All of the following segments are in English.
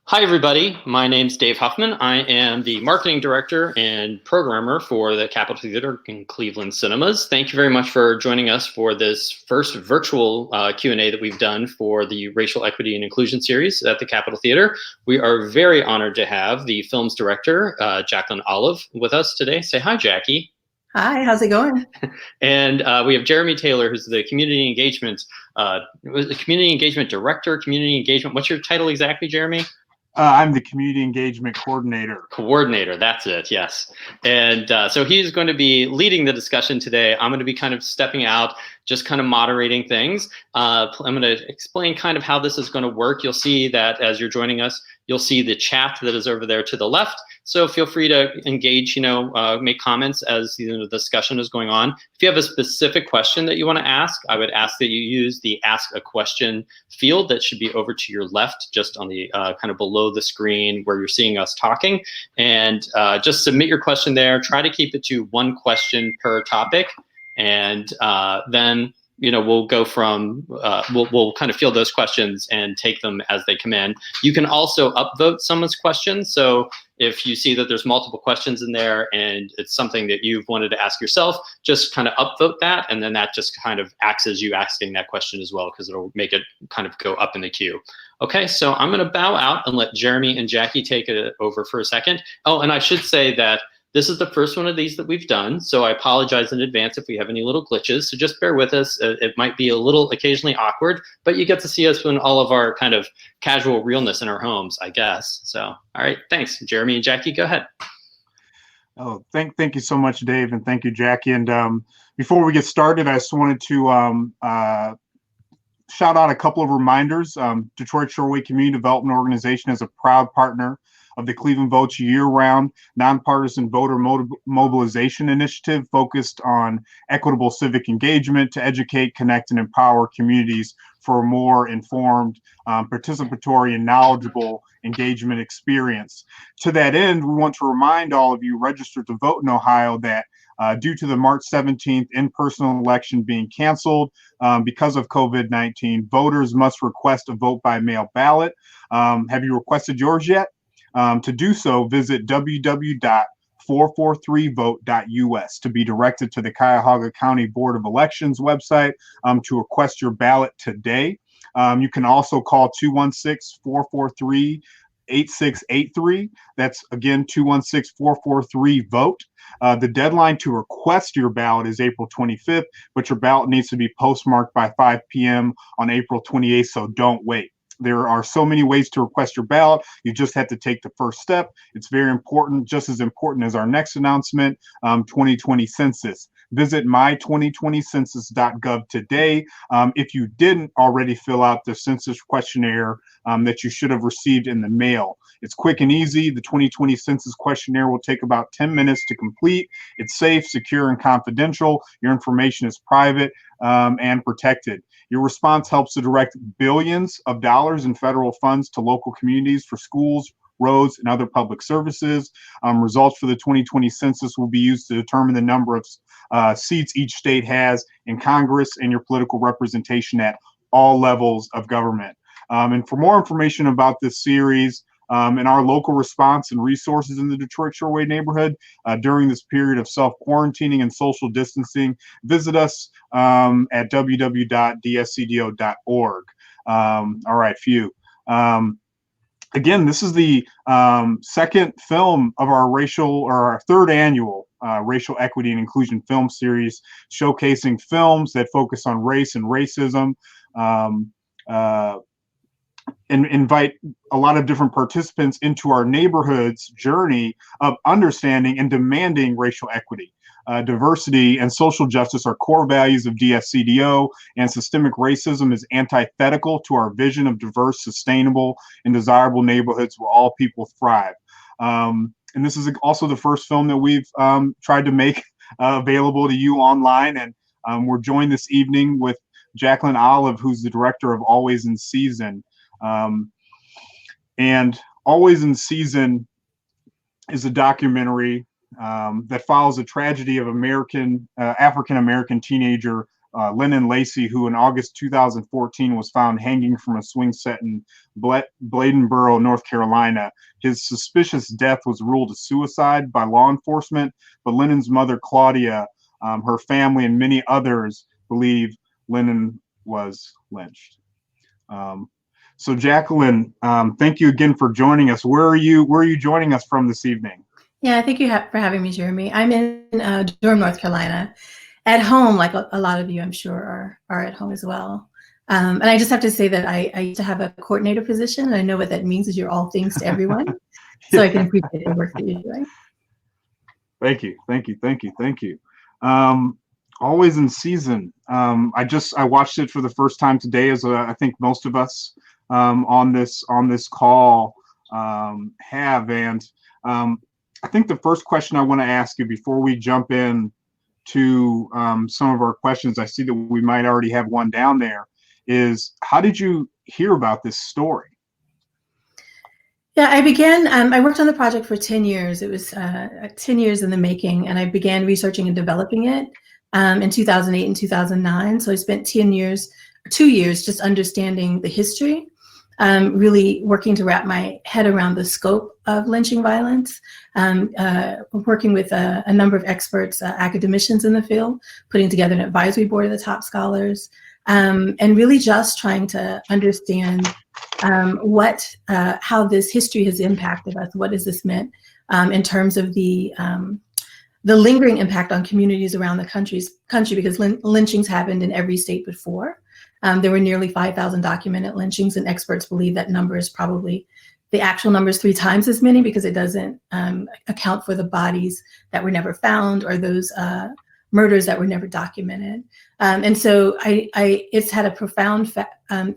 Hi, everybody. My name's Dave Huffman. I am the marketing director and programmer for the Capitol Theater in Cleveland Cinemas. Thank you very much for joining us for this first virtual Q&A that we've done for the Racial Equity and Inclusion series at the Capitol Theater. We are very honored to have the film's director, Jacqueline Olive, with us today. Say hi, Jackie. Hi, how's it going? And we have Jeremy Taylor, who's the community engagement director, community engagement. What's your title exactly, Jeremy? I'm the community engagement coordinator. Coordinator, that's it, yes. And so he's going to be leading the discussion today. I'm going to be kind of stepping out, just kind of moderating things. I'm going to explain kind of how this is going to work. You'll see that as you're joining us, you'll see the chat that is over there to the left. So feel free to engage, make comments as the discussion is going on. If you have a specific question that you want to ask, I would ask that you use the Ask a Question field that should be over to your left, just on the kind of below the screen where you're seeing us talking. And just submit your question there. Try to keep it to one question per topic. And then we'll go from, we'll kind of field those questions and take them as they come in. You can also upvote someone's question. So if you see that there's multiple questions in there and it's something that you've wanted to ask yourself, just kind of upvote that. And then that just kind of acts as you asking that question as well, because it'll make it kind of go up in the queue. Okay, so I'm going to bow out and let Jeremy and Jackie take it over for a second. Oh, and I should say that this is the first one of these that we've done, so I apologize in advance if we have any little glitches, so just bear with us. It might be a little occasionally awkward, but you get to see us in all of our kind of casual realness in our homes, I guess. So, all right, thanks. Jeremy and Jackie, go ahead. Oh, thank you so much, Dave, and thank you, Jackie. And before we get started, I just wanted to shout out a couple of reminders. Detroit Shoreway Community Development Organization is a proud partner of the Cleveland Votes year-round nonpartisan voter mobilization initiative focused on equitable civic engagement to educate, connect, and empower communities for a more informed, participatory, and knowledgeable engagement experience. To that end, we want to remind all of you registered to vote in Ohio that due to the March 17th in-person election being canceled because of COVID-19, voters must request a vote by mail ballot. Have you requested yours yet? To do so, visit www.443vote.us to be directed to the Cuyahoga County Board of Elections website to request your ballot today. You can also call 216-443-8683. That's again 216-443-VOTE. The deadline to request your ballot is April 25th, but your ballot needs to be postmarked by 5 p.m. on April 28th, so don't wait. There are so many ways to request your ballot. You just have to take the first step. It's very important, just as important as our next announcement, 2020 census. Visit my2020census.gov today. If you didn't already fill out the census questionnaire that you should have received in the mail. It's quick and easy. The 2020 census questionnaire will take about 10 minutes to complete. It's safe, secure, and confidential. Your information is private and protected. Your response helps to direct billions of dollars in federal funds to local communities for schools, roads, and other public services. Results for the 2020 census will be used to determine the number of seats each state has in Congress and your political representation at all levels of government. And for more information about this series and our local response and resources in the Detroit Shoreway neighborhood during this period of self-quarantining and social distancing, visit us at www.dscdo.org. All right, phew. Again, this is the second film of our third annual Racial Equity and Inclusion film series, showcasing films that focus on race and racism, and invite a lot of different participants into our neighborhood's journey of understanding and demanding racial equity. Diversity and social justice are core values of DSCDO, and systemic racism is antithetical to our vision of diverse, sustainable, and desirable neighborhoods where all people thrive. And this is also the first film that we've tried to make available to you online. And we're joined this evening with Jacqueline Olive, who's the director of Always in Season. And Always in Season is a documentary that follows the tragedy of African-American teenager Lennon Lacy, who in August 2014 was found hanging from a swing set in Bladenboro, North Carolina. His suspicious death was ruled a suicide by law enforcement, but Lennon's mother, Claudia, her family, and many others believe Lennon was lynched. So Jacqueline, thank you again for joining us. Where are you joining us from this evening? Yeah, thank you for having me, Jeremy. I'm in Durham, North Carolina. At home, like a lot of you, I'm sure, are at home as well. And I just have to say that I used to have a coordinator position, and I know what that means is you're all things to everyone. So I can appreciate the work that you're doing. Thank you. Always in season. I watched it for the first time today, as I think most of us on this call have. And I think the first question I want to ask you before we jump in to some of our questions, I see that we might already have one down there, is how did you hear about this story? Yeah, I worked on the project for 10 years. It was 10 years in the making, and I began researching and developing it in 2008 and 2009. So I spent 2 years just understanding the history, really working to wrap my head around the scope of lynching violence, working with a number of experts, academicians in the field, putting together an advisory board of the top scholars, and really just trying to understand how this history has impacted us. What has this meant in terms of the lingering impact on communities around the country? Because lynchings happened in every state but 4. There were nearly 5,000 documented lynchings, and experts believe that number is probably, the actual number is 3 times as many, because it doesn't account for the bodies that were never found or those murders that were never documented. And so it's had a profound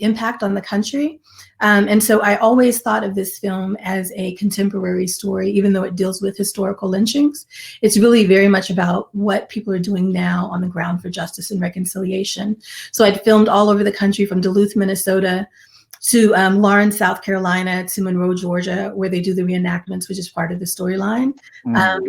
impact on the country. And so I always thought of this film as a contemporary story, even though it deals with historical lynchings. It's really very much about what people are doing now on the ground for justice and reconciliation. So I'd filmed all over the country, from Duluth, Minnesota, to Lawrence, South Carolina, to Monroe, Georgia, where they do the reenactments, which is part of the storyline.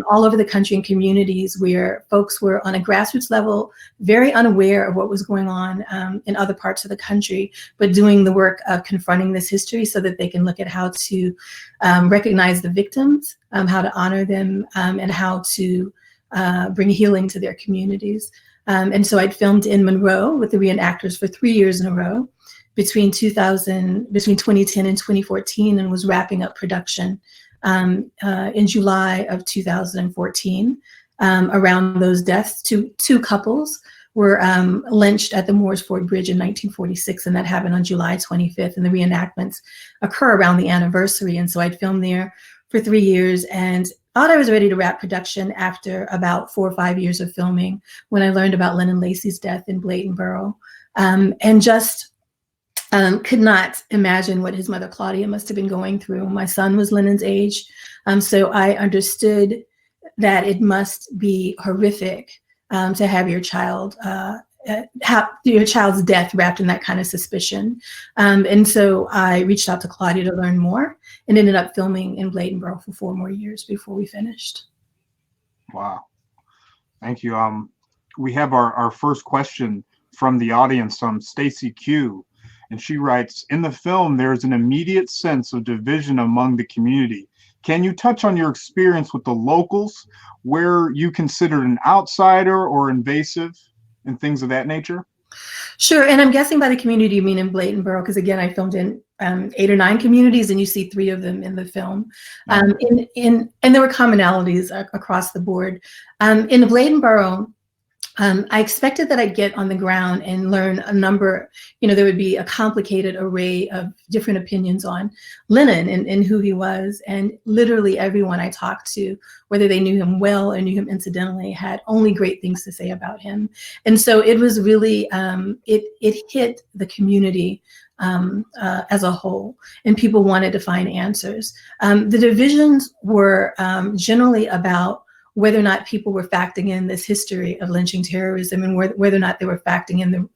All over the country, in communities where folks were on a grassroots level very unaware of what was going on in other parts of the country, but doing the work of confronting this history so that they can look at how to recognize the victims, how to honor them, and how to bring healing to their communities. And so I'd filmed in Monroe with the reenactors for 3 years in a row, between 2010 and 2014, and was wrapping up production in July of 2014. Around those deaths, two couples were lynched at the Moores Ford Bridge in 1946, and that happened on July 25th, and the reenactments occur around the anniversary. And so I'd filmed there for 3 years and thought I was ready to wrap production after about 4 or 5 years of filming, when I learned about Lennon Lacy's death in Bladenboro, and just could not imagine what his mother Claudia must have been going through. My son was Lennon's age, so I understood that it must be horrific to have your child's death wrapped in that kind of suspicion. And so I reached out to Claudia to learn more, and ended up filming in Bladenboro for 4 more years before we finished. Wow, thank you. We have our first question from the audience, Stacy Q. And she writes, in the film, there's an immediate sense of division among the community. Can you touch on your experience with the locals, where you considered an outsider or invasive, and things of that nature? Sure, and I'm guessing by the community you mean in Bladenboro, because again, I filmed in 8 or 9 communities, and you see 3 of them in the film. And there were commonalities across the board. In Bladenboro, I expected that I'd get on the ground and learn a number, there would be a complicated array of different opinions on Lennon and who he was. And literally everyone I talked to, whether they knew him well or knew him incidentally, had only great things to say about him. And so it was really, it hit the community as a whole, and people wanted to find answers. The divisions were generally about whether or not people were factoring in this history of lynching terrorism, and whether or not they were factoring in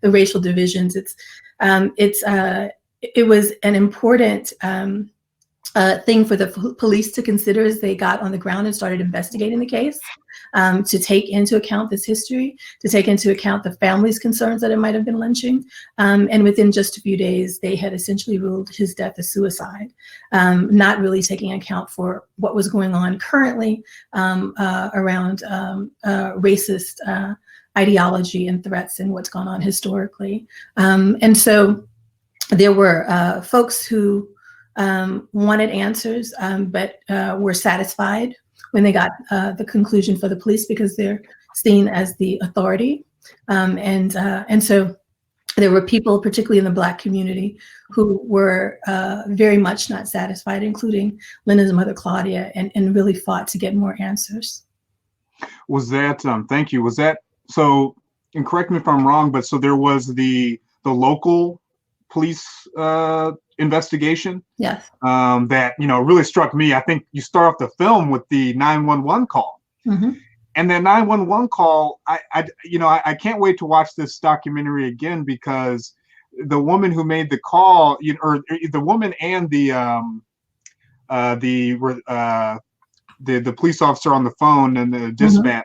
the racial divisions. It was an important thing for the police to consider as they got on the ground and started investigating the case, to take into account this history, to take into account the family's concerns that it might have been lynching. And within just a few days, they had essentially ruled his death a suicide, not really taking account for what was going on currently around racist ideology and threats and what's gone on historically. And so there were folks who wanted answers, but were satisfied when they got the conclusion for the police because they're seen as the authority. And so there were people, particularly in the Black community, who were very much not satisfied, including Linda's mother, Claudia, and really fought to get more answers. Was that, thank you, was that, so, and correct me if I'm wrong, but so there was the local police investigation. Yes. That, you know, really struck me. I think you start off the film with the 911 call. Mm-hmm. And that 911 call, I can't wait to watch this documentary again, because the woman who made the call, or the woman and the police officer on the phone and the dispatch,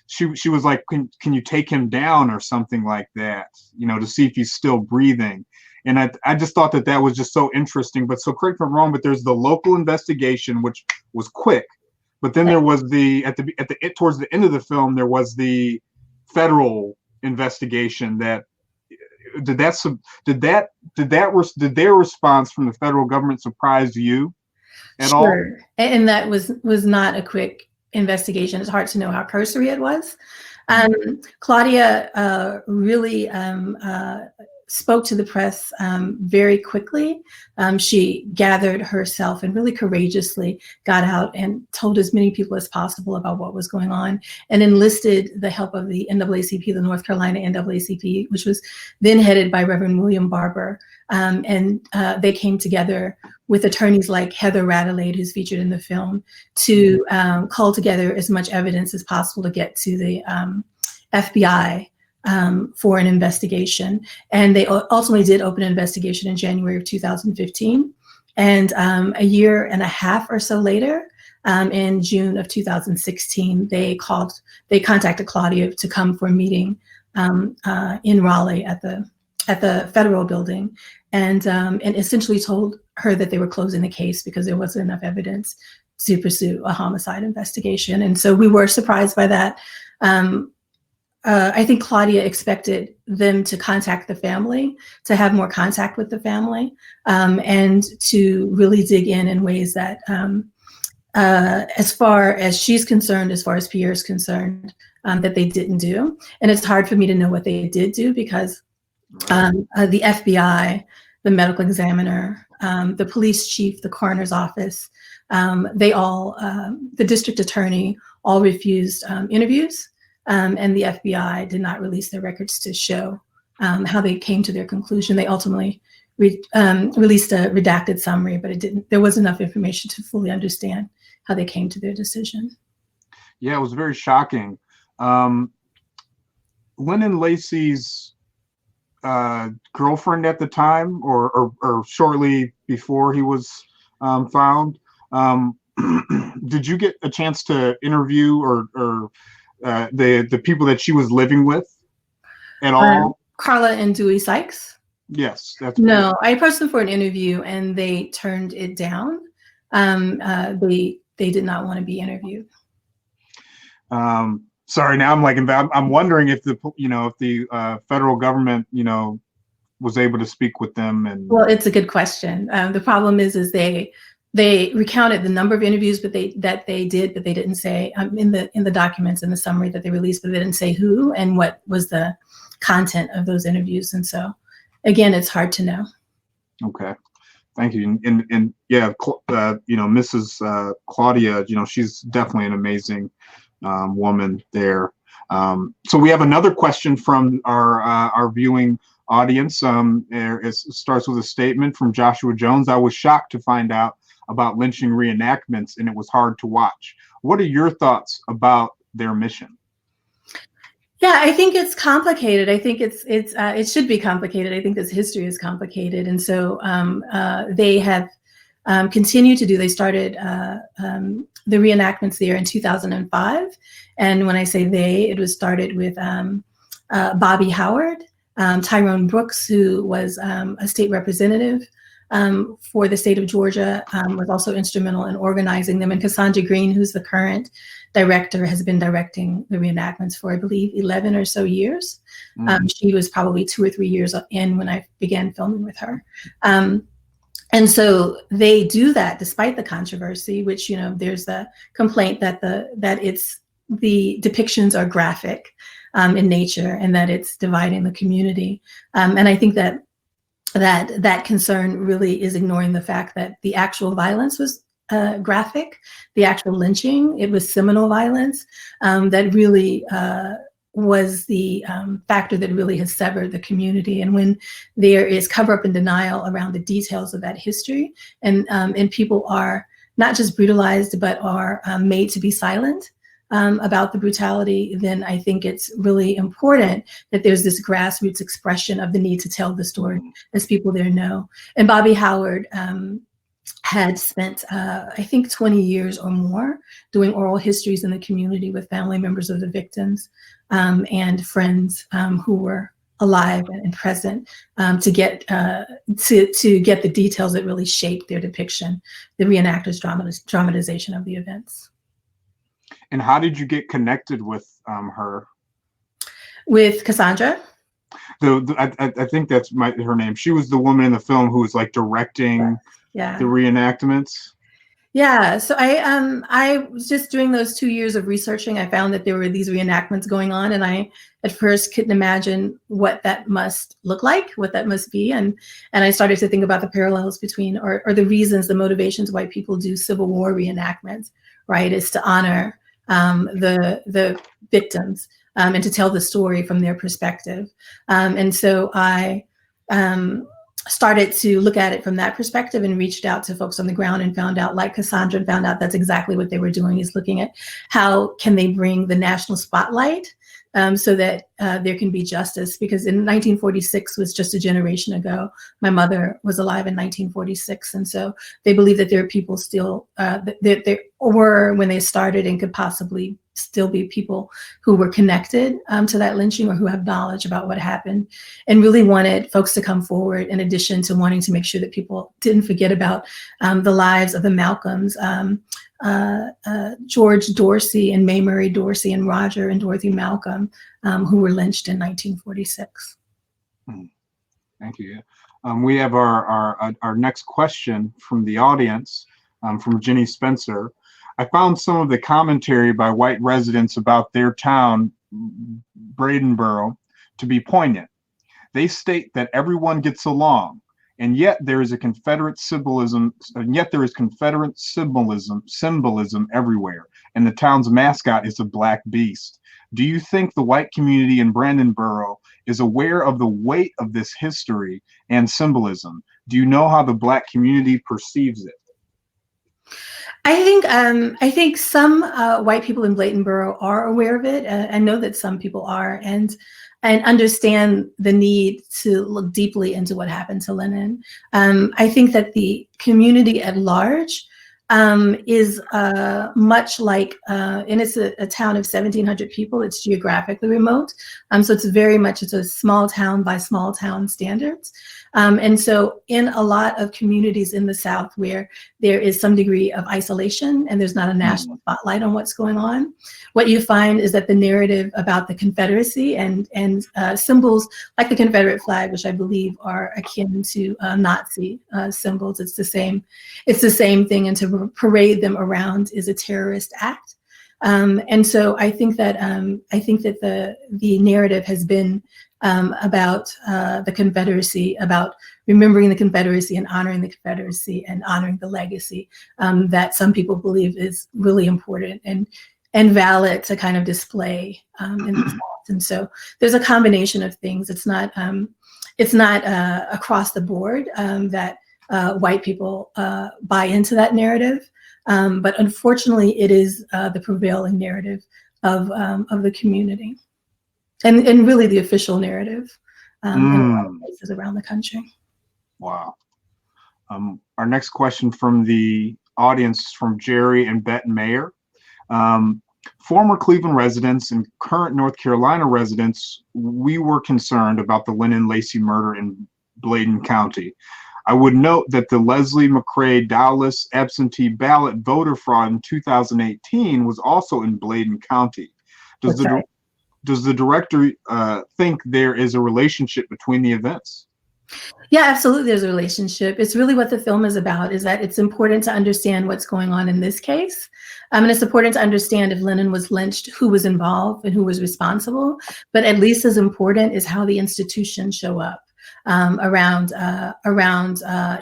she was like, can you take him down or something like that, to see if he's still breathing. And I just thought that was just so interesting. But so correct me if I'm wrong, but there's the local investigation, which was quick. But then there was towards the end of the film, there was the federal investigation. Did their response from the federal government surprise you at all? Sure. And that was not a quick investigation. It's hard to know how cursory it was. Claudia really spoke to the press very quickly. She gathered herself and really courageously got out and told as many people as possible about what was going on, and enlisted the help of the NAACP, the North Carolina NAACP, which was then headed by Reverend William Barber. And they came together with attorneys like Heather Radelaide, who's featured in the film, to cull together as much evidence as possible to get to the FBI for an investigation. And they ultimately did open an investigation in January of 2015. And a year and a half or so later, in June of 2016, they contacted Claudia to come for a meeting in Raleigh at the federal building, and essentially told her that they were closing the case because there wasn't enough evidence to pursue a homicide investigation. And so we were surprised by that. I think Claudia expected them to contact the family, to have more contact with the family, and to really dig in ways that, as far as she's concerned, as far as Pierre's concerned, that they didn't do. And it's hard for me to know what they did do, because the FBI, the medical examiner, the police chief, the coroner's office, they all, the district attorney, all refused interviews. And the FBI did not release their records to show how they came to their conclusion. They ultimately released a redacted summary, but there was enough information to fully understand how they came to their decision. Yeah, it was very shocking. Lynn and Lacey's girlfriend at the time, or shortly before he was found, did you get a chance to interview or the people that she was living with at all? Carla and Dewey Sykes? Yes. No, I approached them for an interview and they turned it down. They did not want to be interviewed. Sorry, now I'm wondering if the federal government, was able to speak with them. And well, it's a good question. The problem is they recounted the number of interviews, but they didn't say in the documents in the summary that they released, but they didn't say who and what was the content of those interviews. And so, again, it's hard to know. Okay, thank you. And yeah, Mrs. Claudia, she's definitely an amazing woman there. So we have another question from our viewing audience. It starts with a statement from Joshua Jones. I was shocked to find out about lynching reenactments, and it was hard to watch. What are your thoughts about their mission? Yeah, I think it's complicated. I think it should be complicated. I think this history is complicated, and so they have continue to do. They started the reenactments there in 2005. And when I say they, it was started with Bobby Howard, Tyrone Brooks, who was a state representative for the state of Georgia, was also instrumental in organizing them. And Cassandra Green, who's the current director, has been directing the reenactments for, I believe, 11 or so years. She was probably 2 or 3 years in when I began filming with her. And so they do that despite the controversy, which, you know, there's the complaint that the depictions are graphic in nature and that it's dividing the community. And I think that concern really is ignoring the fact that the actual violence was graphic, the actual lynching, it was seminal violence that really was the factor that really has severed the community. And when there is cover up and denial around the details of that history, and people are not just brutalized, but are made to be silent about the brutality, then I think it's really important that there's this grassroots expression of the need to tell the story as people there know. And Bobby Howard had spent, I think, 20 years or more doing oral histories in the community with family members of the victims and friends who were alive and present to get the details that really shaped their depiction, the reenactors' dramatization of the events. And how did you get connected with her? With Cassandra? I think that's her name. She was the woman in the film who was like directing the reenactments. Yeah, so I was just doing those 2 years of researching. I found that there were these reenactments going on, and I at first couldn't imagine what that must look like, what that must be, and I started to think about the parallels between, or the reasons, the motivations why people do Civil War reenactments, right? Is to honor the victims and to tell the story from their perspective, and so I started to look at it from that perspective and reached out to folks on the ground and found out, like Cassandra, found out that's exactly what they were doing, is looking at how can they bring the national spotlight so that there can be justice. Because in 1946 was just a generation ago. My mother was alive in 1946. And so they believe that there are people still, that there were when they started and could possibly still be people who were connected to that lynching or who have knowledge about what happened, and really wanted folks to come forward, in addition to wanting to make sure that people didn't forget about the lives of the Malcolms, George Dorsey and Mae Murray Dorsey and Roger and Dorothy Malcolm, who were lynched in 1946. Thank you. We have our next question from the audience, from Jenny Spencer. I found some of the commentary by white residents about their town, Bradenboro, to be poignant. They state that everyone gets along, and yet there is Confederate symbolism, symbolism everywhere, and the town's mascot is a black beast. Do you think the white community in Bradenboro is aware of the weight of this history and symbolism? Do you know how the black community perceives it? I think some white people in Bladenboro are aware of it. I know that some people are, and understand the need to look deeply into what happened to Lennon. I think that the community at large is much like, and it's a town of 1,700 people. It's geographically remote, so it's a small town by small town standards. And so in a lot of communities in the South where there is some degree of isolation and there's not a national spotlight on what's going on, what you find is that the narrative about the Confederacy and symbols like the Confederate flag, which I believe are akin to Nazi symbols, it's the same thing, and to parade them around is a terrorist act. And so I think that the narrative has been about the Confederacy, about remembering the Confederacy and honoring the Confederacy and honoring the legacy that some people believe is really important and valid to kind of display in the South. And so there's a combination of things. It's not across the board that white people buy into that narrative, but unfortunately, it is the prevailing narrative of the community. And really the official narrative in a lot of places around the country. Wow. Our next question from the audience from Jerry and Bette Mayer. Former Cleveland residents and current North Carolina residents, we were concerned about the Lynn and Lacy murder in Bladen County. I would note that the Leslie McCrae Dowless absentee ballot voter fraud in 2018 was also in Bladen County. Does the director think there is a relationship between the events? Yeah, absolutely. There's a relationship. It's really what the film is about, is that it's important to understand what's going on in this case. And it's important to understand if Lennon was lynched, who was involved and who was responsible. But at least as important is how the institutions show up around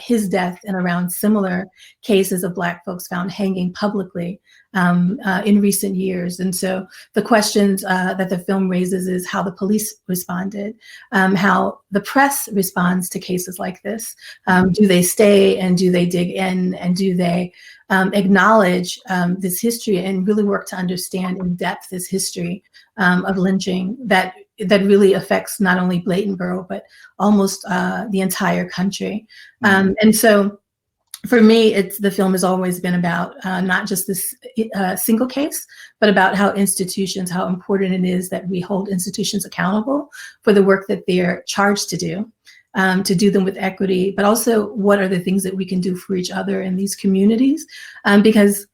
his death and around similar cases of Black folks found hanging publicly in recent years. And so the questions that the film raises is how the police responded, how the press responds to cases like this. Do they stay and do they dig in and do they acknowledge this history and really work to understand in depth this history of lynching that really affects not only Bladenboro, but almost the entire country. And so for me, the film has always been about not just this single case, but about how institutions, how important it is that we hold institutions accountable for the work that they're charged to do them with equity, but also what are the things that we can do for each other in these communities. Because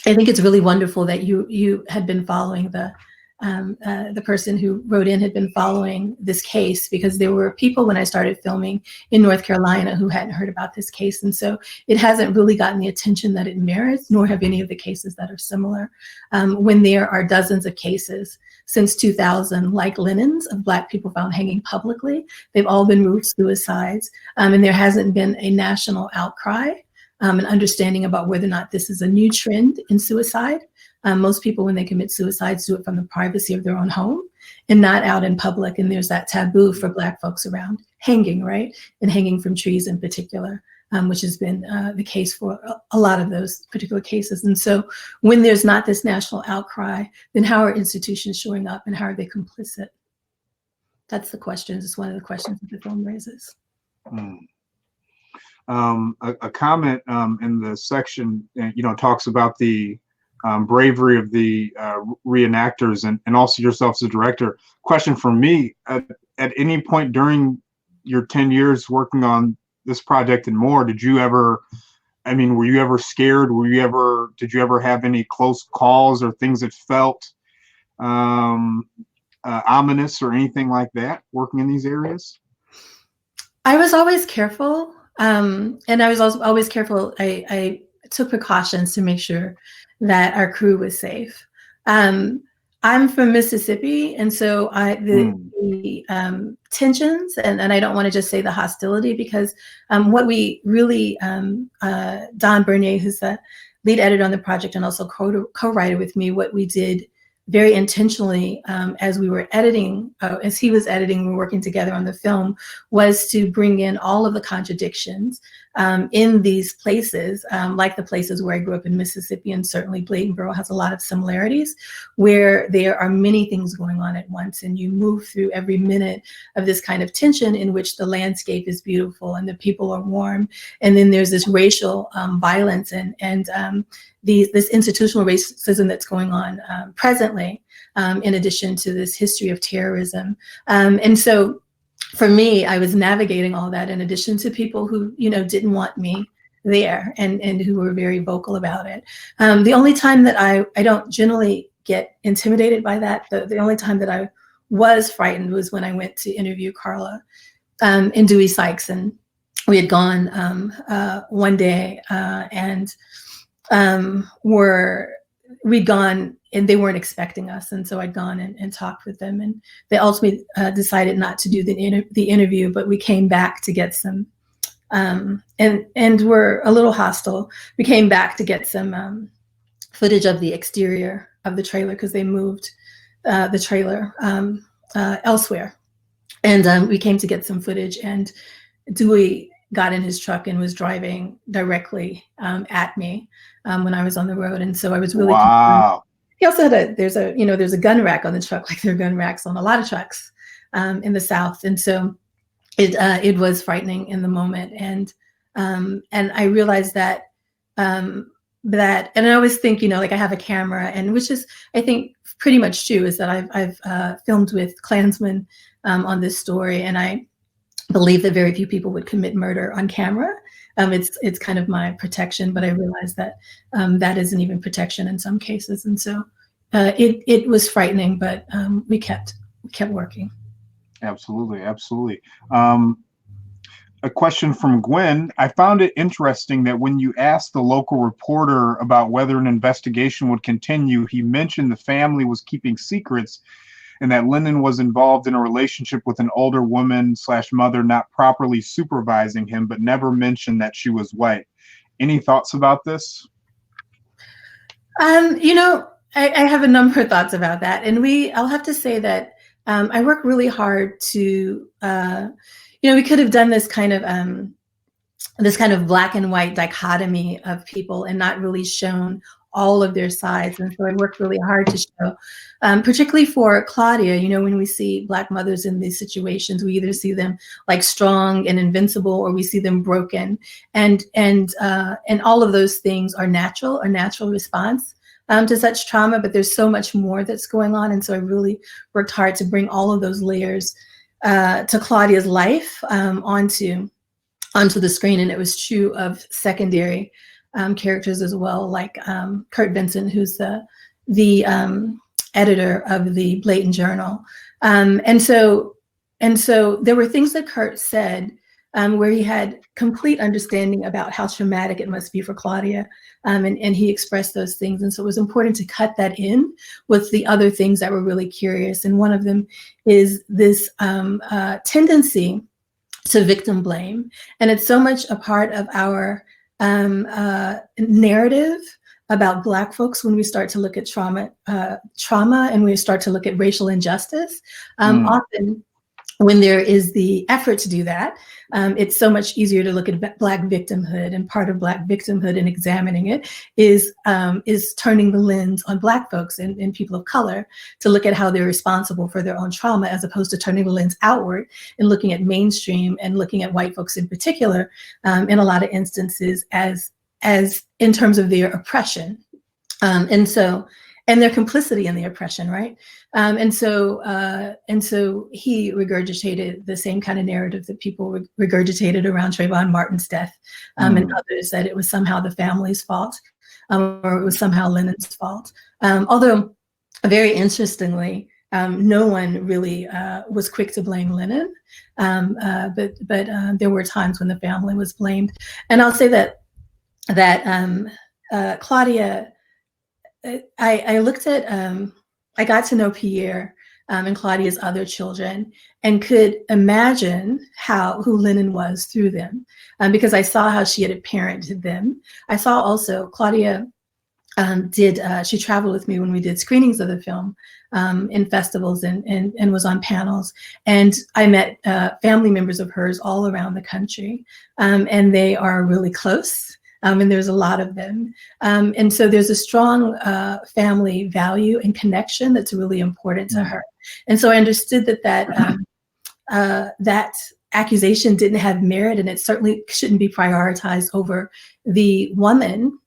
I think it's really wonderful that you had been following the person who wrote in had been following this case, because there were people when I started filming in North Carolina who hadn't heard about this case. And so it hasn't really gotten the attention that it merits, nor have any of the cases that are similar. When there are dozens of cases since 2000, like Lennon's, of Black people found hanging publicly, they've all been moved suicides. And there hasn't been a national outcry and understanding about whether or not this is a new trend in suicide. Most people, when they commit suicides, do it from the privacy of their own home and not out in public. And there's that taboo for Black folks around hanging, right? And hanging from trees in particular, which has been the case for a lot of those particular cases. And so when there's not this national outcry, then how are institutions showing up and how are they complicit? That's the question. It's one of the questions that the film raises. A comment in the section, talks about the bravery of the reenactors and also yourself as a director. Question from me, at any point during your 10 years working on this project and more, were you ever scared? Did you ever have any close calls or things that felt ominous or anything like that working in these areas? I was always careful. And I was also always careful. I took precautions to make sure that our crew was safe. I'm from Mississippi, and so the tensions, and I don't want to just say the hostility, because what we really, Don Bernier, who's the lead editor on the project and also co-writer with me, what we did very intentionally as we were editing, as he was editing, we were working together on the film, was to bring in all of the contradictions in these places, like the places where I grew up in Mississippi, and certainly Bladenboro has a lot of similarities, where there are many things going on at once, and you move through every minute of this kind of tension in which the landscape is beautiful and the people are warm, and then there's this racial violence and this institutional racism that's going on presently, in addition to this history of terrorism. And so for me, I was navigating all that in addition to people who, didn't want me there and who were very vocal about it. The only time that I don't generally get intimidated by that, the only time that I was frightened was when I went to interview Carla and Dewey Sykes. And we had gone one day and we'd gone and they weren't expecting us. And so I'd gone and talked with them, and they ultimately decided not to do the interview, but we came back to get some, and were a little hostile. We came back to get some footage of the exterior of the trailer, because they moved the trailer elsewhere. And we came to get some footage, and Dewey got in his truck and was driving directly at me when I was on the road. And so I was really concerned. He also had there's a gun rack on the truck, like there are gun racks on a lot of trucks in the South. And so it was frightening in the moment. And And I realized that, and I always think, like I have a camera, and which is, I think, pretty much true, is that I've filmed with Klansmen on this story, and I believe that very few people would commit murder on camera. It's kind of my protection, but I realized that that isn't even protection in some cases, and so it was frightening, but we kept working. Absolutely, absolutely. A question from Gwen. I found it interesting that when you asked the local reporter about whether an investigation would continue, he mentioned the family was keeping secrets and that Lennon was involved in a relationship with an older woman / mother not properly supervising him, but never mentioned that she was white. Any thoughts about this? I have a number of thoughts about that. And I'll have to say that I work really hard to, we could have done this kind of black and white dichotomy of people and not really shown all of their sides. And so I worked really hard to show, particularly for Claudia, when we see Black mothers in these situations, we either see them like strong and invincible, or we see them broken. And all of those things are a natural response to such trauma, but there's so much more that's going on. And so I really worked hard to bring all of those layers to Claudia's life onto the screen. And it was true of secondary characters as well, like Kurt Vincent, who's the editor of the Blayton Journal. And so there were things that Kurt said where he had complete understanding about how traumatic it must be for Claudia. And he expressed those things. And so it was important to cut that in with the other things that were really curious. And one of them is this tendency to victim blame. And it's so much a part of our narrative about Black folks when we start to look at trauma and we start to look at racial injustice. Often when there is the effort to do that, it's so much easier to look at Black victimhood, and part of Black victimhood and examining it is turning the lens on Black folks and people of color to look at how they're responsible for their own trauma, as opposed to turning the lens outward and looking at mainstream and looking at white folks in particular, in a lot of instances as in terms of their oppression, and their complicity in the oppression, right? And so he regurgitated the same kind of narrative that people regurgitated around Trayvon Martin's death, and others, that it was somehow the family's fault, or it was somehow Lennon's fault. Although, very interestingly, no one really was quick to blame Lennon, but there were times when the family was blamed. And I'll say that Claudia, I looked at, I got to know Pierre and Claudia's other children, and could imagine who Lennon was through them, because I saw how she had parented them. I saw also Claudia she traveled with me when we did screenings of the film in festivals and was on panels. And I met family members of hers all around the country, and they are really close. And there's a lot of them. And so there's a strong family value and connection that's really important to her. And so I understood that accusation didn't have merit, and it certainly shouldn't be prioritized over the woman,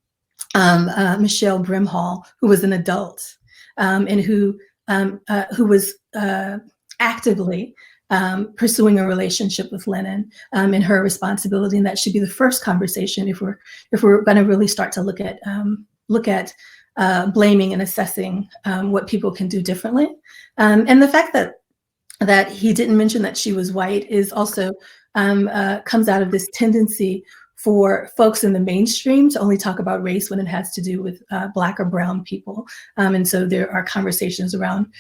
Michelle Brimhall, who was an adult, and who was actively pursuing a relationship with Lennon, and her responsibility. And that should be the first conversation if we're going to really start to look at blaming and assessing what people can do differently. And the fact that he didn't mention that she was white is also comes out of this tendency for folks in the mainstream to only talk about race when it has to do with Black or brown people. And so there are conversations around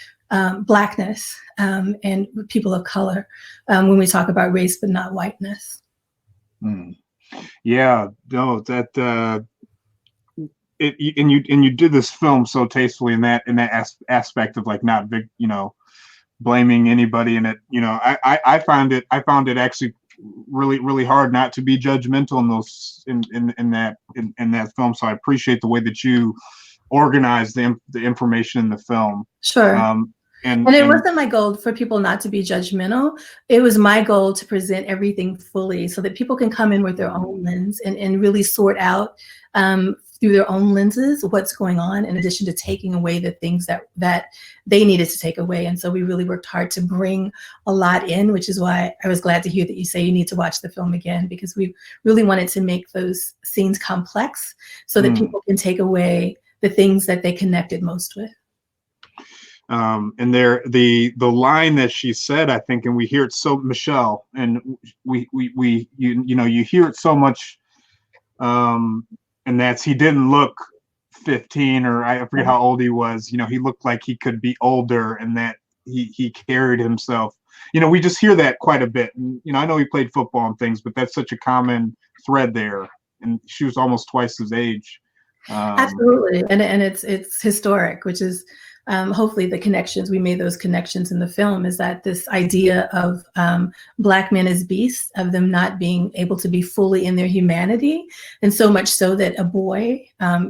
Blackness and people of color when we talk about race, but not whiteness. Yeah, no, that you did this film so tastefully in that aspect of like not big, blaming anybody. And it, I found it actually really hard not to be judgmental in that film. So I appreciate the way that you organized the information in the film. Sure. And it wasn't my goal for people not to be judgmental. It was my goal to present everything fully so that people can come in with their own lens and really sort out through their own lenses what's going on, in addition to taking away the things that they needed to take away. And so we really worked hard to bring a lot in, which is why I was glad to hear that you say you need to watch the film again, because we really wanted to make those scenes complex so that people can take away the things that they connected most with. And there, the line that she said, I think, and we hear it so, Michelle, and you hear it so much, and that's, he didn't look 15, or I forget how old he was. You know, he looked like he could be older, and that he carried himself. You know, we just hear that quite a bit. And, you know, I know he played football and things, but that's such a common thread there. And she was almost twice his age. Absolutely, and it's historic, which is hopefully the connections, we made those connections in the film, is that this idea of Black men as beasts, of them not being able to be fully in their humanity, and so much so that a boy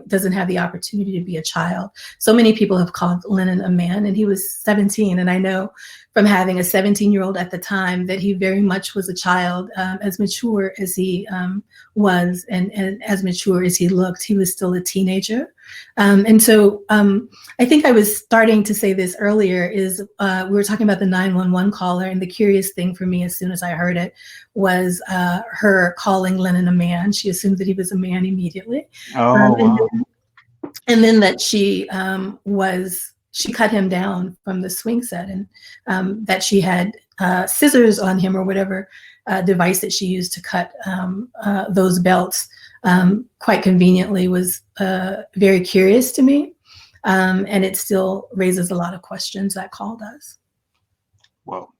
doesn't have the opportunity to be a child. So many people have called Lennon a man, and he was 17, and I know from having a 17-year-old at the time that he very much was a child, as mature as he was, and as mature as he looked. He was still a teenager. And so I think I was starting to say this earlier, is we were talking about the 911 caller, and the curious thing for me as soon as I heard it was her calling Lennon a man. She assumed that he was a man immediately. Wow. And then that she cut him down from the swing set, and that she had scissors on him, or whatever device that she used to cut those belts, quite conveniently, was very curious to me. And it still raises a lot of questions, that call does. Well,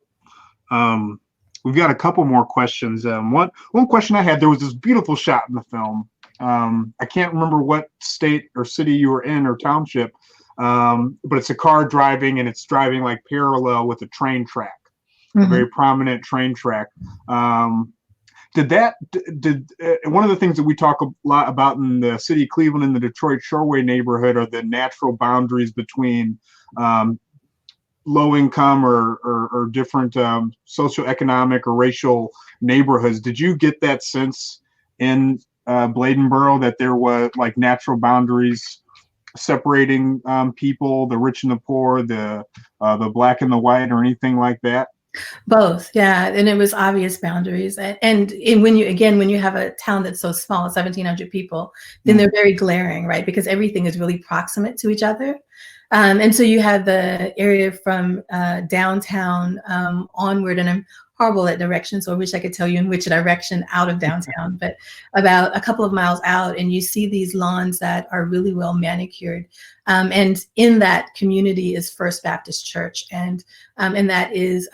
we've got a couple more questions. One question I had, there was this beautiful shot in the film. I can't remember what state or city you were in, or township, but it's a car driving, and it's driving like parallel with a train track, a very prominent train track. Did one of the things that we talk a lot about in the city of Cleveland, in the Detroit Shoreway neighborhood, are the natural boundaries between low income or different socioeconomic or racial neighborhoods. Did you get that sense in Bladenboro, that there was like natural boundaries separating people, the rich and the poor, the black and the white, or anything like that? Both, yeah, and it was obvious boundaries. And when you have a town that's so small, 1,700 people, then they're very glaring, right? Because everything is really proximate to each other. And so you have the area from downtown onward, and I'm horrible at directions, so I wish I could tell you in which direction out of downtown, but about a couple of miles out, and you see these lawns that are really well manicured. And in that community is First Baptist Church, and that is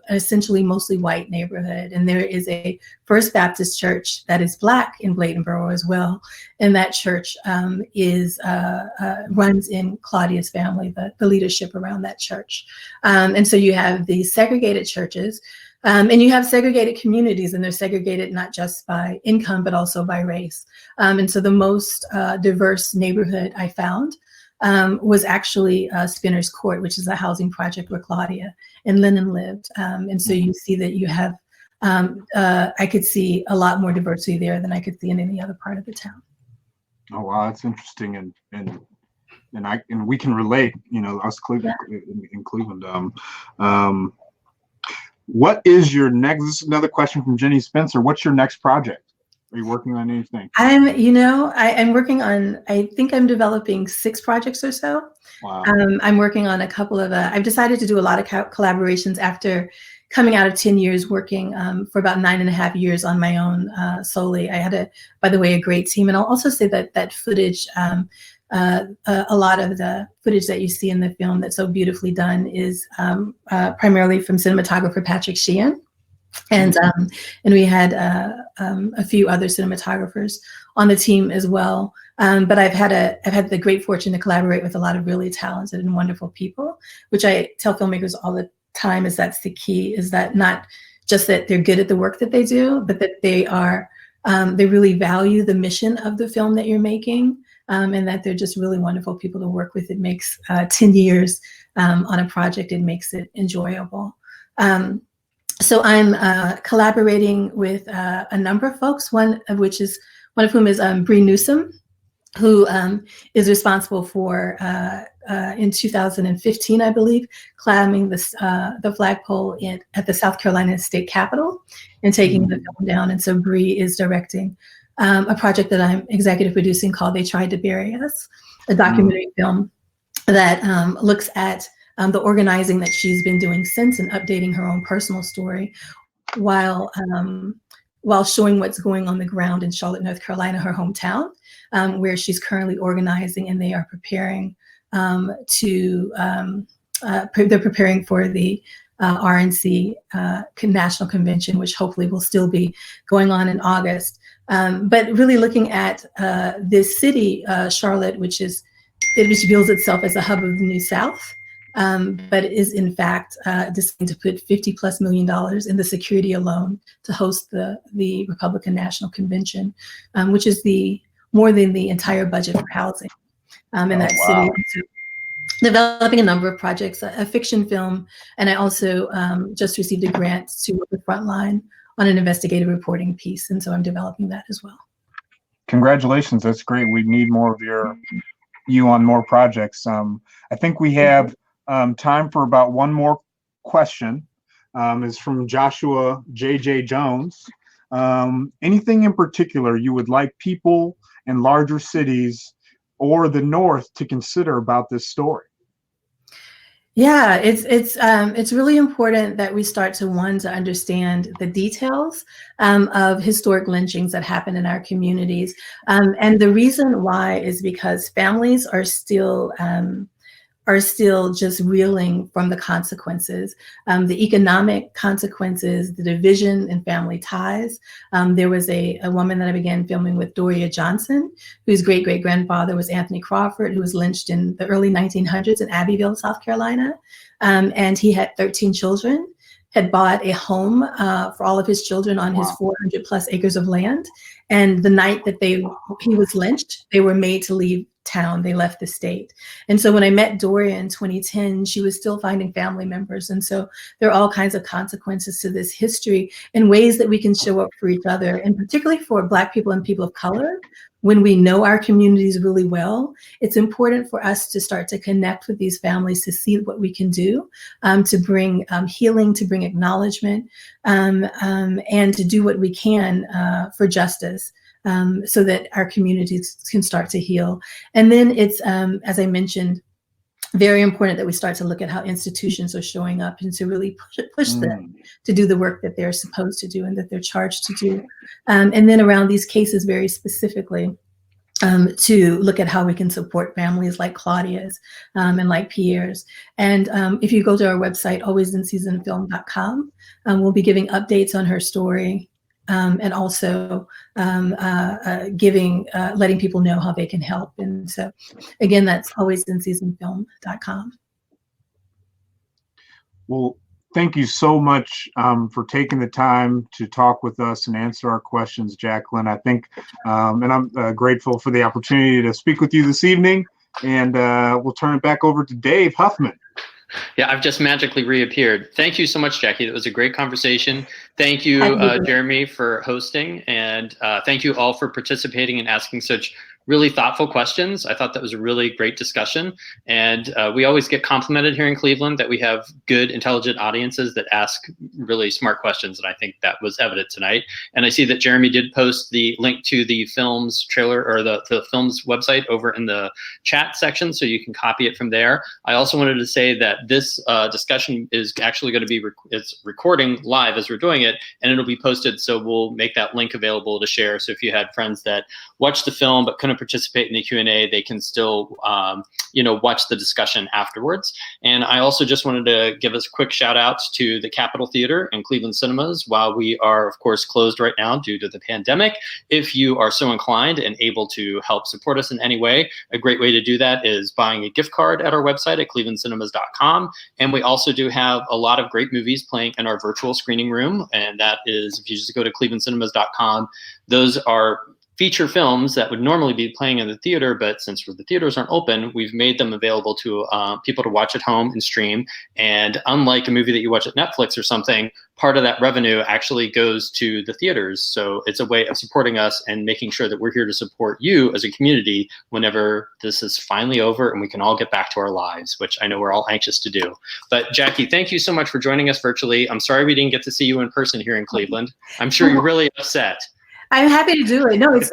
essentially mostly white neighborhood. And there is a First Baptist Church that is Black in Bladenboro as well. And that church runs in Claudia's family, the leadership around that church. And so you have these segregated churches. And you have segregated communities, and they're segregated not just by income, but also by race. And so the most diverse neighborhood I found was actually Spinner's Court, which is a housing project where Claudia and Lennon lived. And so you see that you have, I could see a lot more diversity there than I could see in any other part of the town. Oh, wow, that's interesting. And we can relate, you know, us Cleveland, in Cleveland. What is your next? This is another question from Jenny Spencer. What's your next project? Are you working on anything? I'm working on, I think I'm developing 6 projects or so. Wow. I'm working on a couple of, I've decided to do a lot of collaborations after coming out of 10 years working for about 9.5 years on my own solely. I had by the way, a great team. And I'll also say that footage, a lot of the footage that you see in the film that's so beautifully done is primarily from cinematographer Patrick Sheehan. And we had a few other cinematographers on the team as well. But I've had the great fortune to collaborate with a lot of really talented and wonderful people, which I tell filmmakers all the time is that's the key, is that not just that they're good at the work that they do, but that they really value the mission of the film that you're making. And that they're just really wonderful people to work with. It makes 10 years on a project, it makes it enjoyable. So I'm collaborating with a number of folks, one of whom is Bree Newsom, who is responsible for, in 2015, I believe, climbing the flagpole at the South Carolina State Capitol and taking the film down. And so Bree is directing a project that I'm executive producing called They Tried to Bury Us, a documentary film that looks at the organizing that she's been doing since and updating her own personal story while showing what's going on the ground in Charlotte, North Carolina, her hometown, where she's currently organizing, and they are preparing they're preparing for the RNC National Convention, which hopefully will still be going on in August. But really looking at this city, Charlotte, which bills itself as a hub of the New South, but is in fact deciding to put $50+ million in the security alone to host the Republican National Convention, which is more than the entire budget for housing in that city. So developing a number of projects, a fiction film, and I also just received a grant to work with Frontline on an investigative reporting piece, and so I'm developing that as well. Congratulations, that's great. We need more of you on more projects. I think we have time for about one more question. Is from Joshua J.J. Jones. Anything in particular you would like people in larger cities or the North to consider about this story? Yeah, it's really important that we start to understand the details of historic lynchings that happen in our communities, and the reason why is because families are still just reeling from the consequences, the economic consequences, the division in family ties. There was a woman that I began filming with, Doria Johnson, whose great-great-grandfather was Anthony Crawford, who was lynched in the early 1900s in Abbeville, South Carolina. And he had 13 children, had bought a home for all of his children on his 400+ acres of land. And the night that he was lynched, they were made to leave town. They left the state. And so when I met Doria in 2010, she was still finding family members. And so there are all kinds of consequences to this history and ways that we can show up for each other, and particularly for Black people and people of color. When we know our communities really well, it's important for us to start to connect with these families to see what we can do to bring healing, to bring acknowledgement, and to do what we can for justice. So that our communities can start to heal. And then it's, as I mentioned, very important that we start to look at how institutions are showing up and to really push them to do the work that they're supposed to do and that they're charged to do. And then around these cases very specifically, to look at how we can support families like Claudia's and like Pierre's. And if you go to our website, alwaysinseasonfilm.com, we'll be giving updates on her story. And also letting people know how they can help. And so, again, that's alwaysinseasonfilm.com. Well, thank you so much for taking the time to talk with us and answer our questions, Jacqueline. I think, and I'm grateful for the opportunity to speak with you this evening. And we'll turn it back over to Dave Huffman. Yeah, I've just magically reappeared. Thank you so much, Jackie. It was a great conversation. Thank you, Jeremy, for hosting. And thank you all for participating and asking such really thoughtful questions. I thought that was a really great discussion. And we always get complimented here in Cleveland that we have good, intelligent audiences that ask really smart questions. And I think that was evident tonight. And I see that Jeremy did post the link to the film's trailer, or the film's website, over in the chat section, so you can copy it from there. I also wanted to say that this discussion is actually going to be it's recording live as we're doing it, and it'll be posted. So we'll make that link available to share. So if you had friends that watched the film but couldn't participate in the Q&A, they can still watch the discussion afterwards. And I also just wanted to give us quick shout outs to the Capitol Theater and Cleveland Cinemas. While we are of course closed right now due to the pandemic, if you are so inclined and able to help support us in any way, a great way to do that is buying a gift card at our website at clevelandcinemas.com. And we also do have a lot of great movies playing in our virtual screening room, and that is, if you just go to clevelandcinemas.com, those are feature films that would normally be playing in the theater, but since the theaters aren't open, we've made them available to people to watch at home and stream. And unlike a movie that you watch at Netflix or something, part of that revenue actually goes to the theaters. So it's a way of supporting us and making sure that we're here to support you as a community whenever this is finally over and we can all get back to our lives, which I know we're all anxious to do. But Jackie, thank you so much for joining us virtually. I'm sorry we didn't get to see you in person here in Cleveland. I'm sure you're really upset. I'm happy to do it. No, it's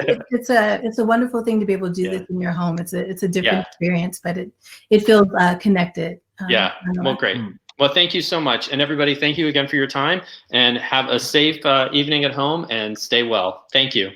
a wonderful thing to be able to do this in your home. It's a different experience, but it feels connected. Well, great. Well, thank you so much. And everybody, thank you again for your time, and have a safe evening at home, and stay well. Thank you.